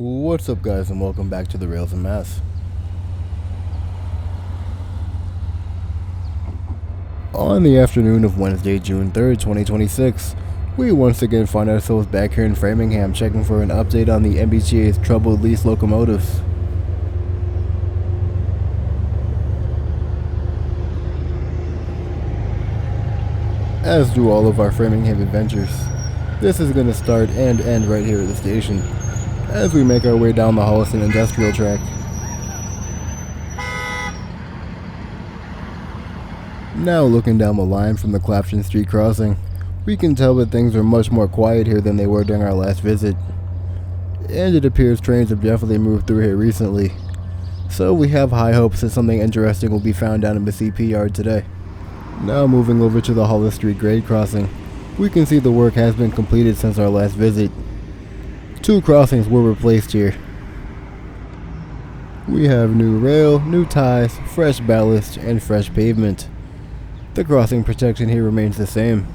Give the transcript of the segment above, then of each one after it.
What's up, guys, and welcome back to the Rails and Mass. On the afternoon of Wednesday, June 3rd, 2026, we once again find ourselves back here in Framingham checking for an update on the MBTA's troubled Lease locomotives. As do all of our Framingham adventures, this is going to start and end right here at the station, as we make our way down the Holliston industrial track. Now looking down the line from the Clapton Street crossing, we can tell that things are much more quiet here than they were during our last visit. And it appears trains have definitely moved through here recently. So we have high hopes that something interesting will be found down in the CP yard today. Now moving over to the Hollis Street grade crossing, we can see the work has been completed since our last visit. 2 crossings were replaced here. We have new rail, new ties, fresh ballast, and fresh pavement. The crossing protection here remains the same.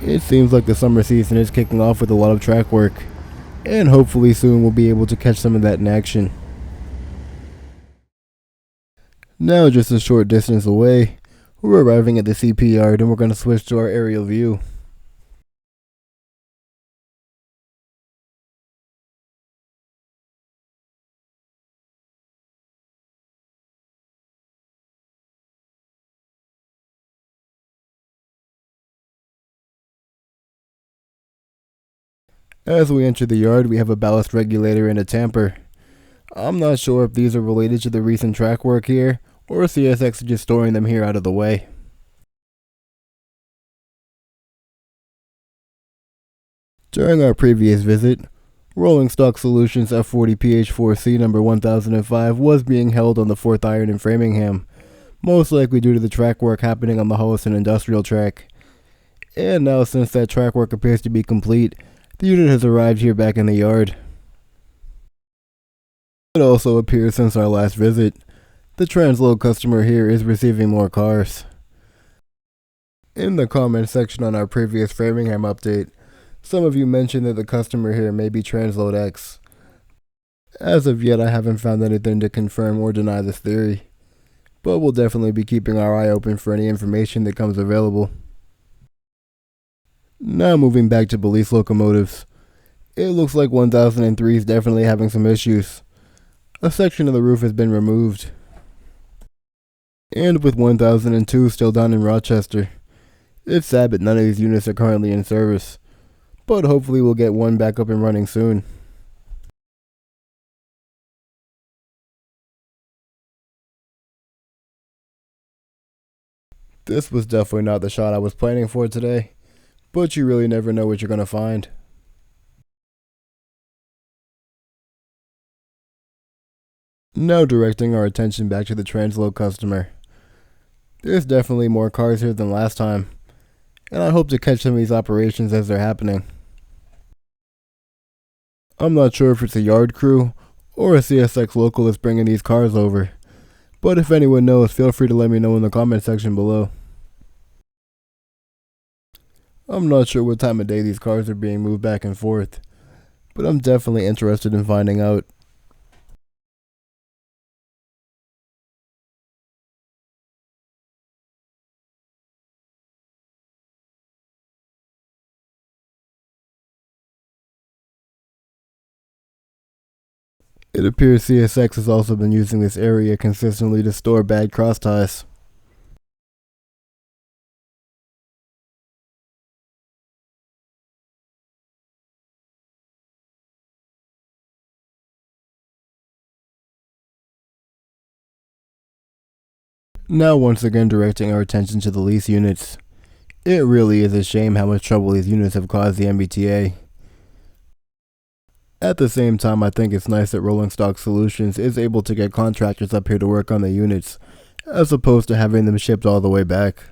It seems like the summer season is kicking off with a lot of track work, and hopefully soon we'll be able to catch some of that in action. Now just a short distance away, we're arriving at the CP yard and we're going to switch to our aerial view. As we enter the yard, we have a ballast regulator and a tamper. I'm not sure if these are related to the recent track work here, or CSX is just storing them here out of the way. During our previous visit, Rolling Stock Solutions F40PH4C number 1005 was being held on the 4th iron in Framingham, most likely due to the track work happening on the Holliston industrial track. And now, since that track work appears to be complete, the unit has arrived here back in the yard. It also appears since our last visit, the transload customer here is receiving more cars. In the comment section on our previous Framingham update, some of you mentioned that the customer here may be Transload X. As of yet, I haven't found anything to confirm or deny this theory, but we'll definitely be keeping our eye open for any information that comes available. Now moving back to Lease locomotives, it looks like 1003 is definitely having some issues. A section of the roof has been removed. And with 1002 still down in Rochester, it's sad that none of these units are currently in service, but hopefully we'll get one back up and running soon. This was definitely not the shot I was planning for today, but you really never know what you're going to find. Now directing our attention back to the transload customer. There's definitely more cars here than last time, and I hope to catch some of these operations as they're happening. I'm not sure if it's a yard crew or a CSX local that's bringing these cars over, but if anyone knows, feel free to let me know in the comment section below. I'm not sure what time of day these cars are being moved back and forth, but I'm definitely interested in finding out. It appears CSX has also been using this area consistently to store bad cross ties. Now once again directing our attention to the Lease units. It really is a shame how much trouble these units have caused the MBTA. At the same time, I think it's nice that Rolling Stock Solutions is able to get contractors up here to work on the units, as opposed to having them shipped all the way back.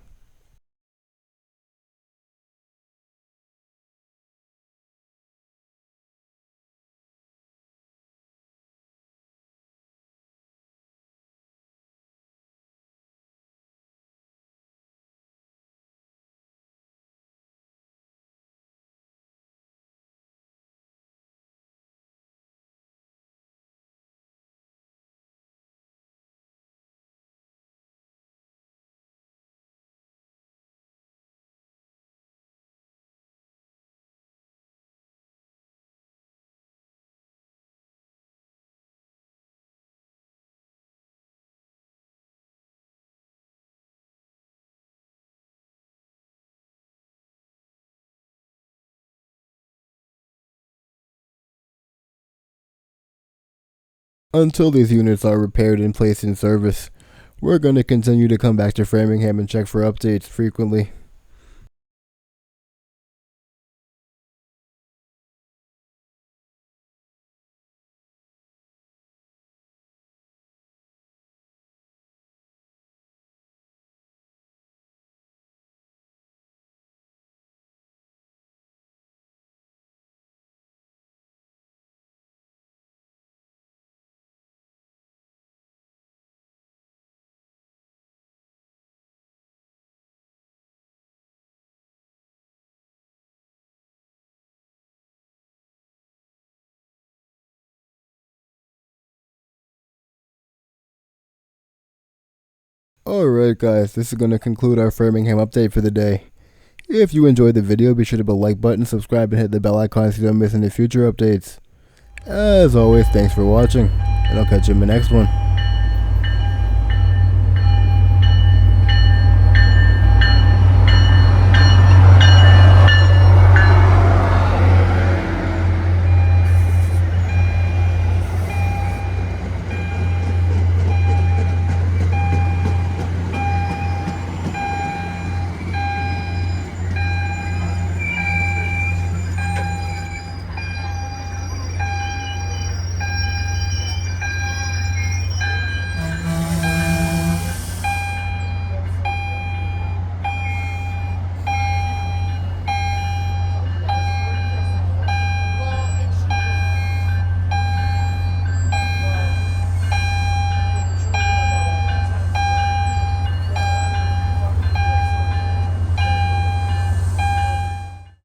Until these units are repaired and placed in service, we're going to continue to come back to Framingham and check for updates frequently. Alright guys, this is going to conclude our Framingham update for the day. If you enjoyed the video, be sure to hit the like button, subscribe, and hit the bell icon so you don't miss any future updates. As always, thanks for watching, and I'll catch you in the next one.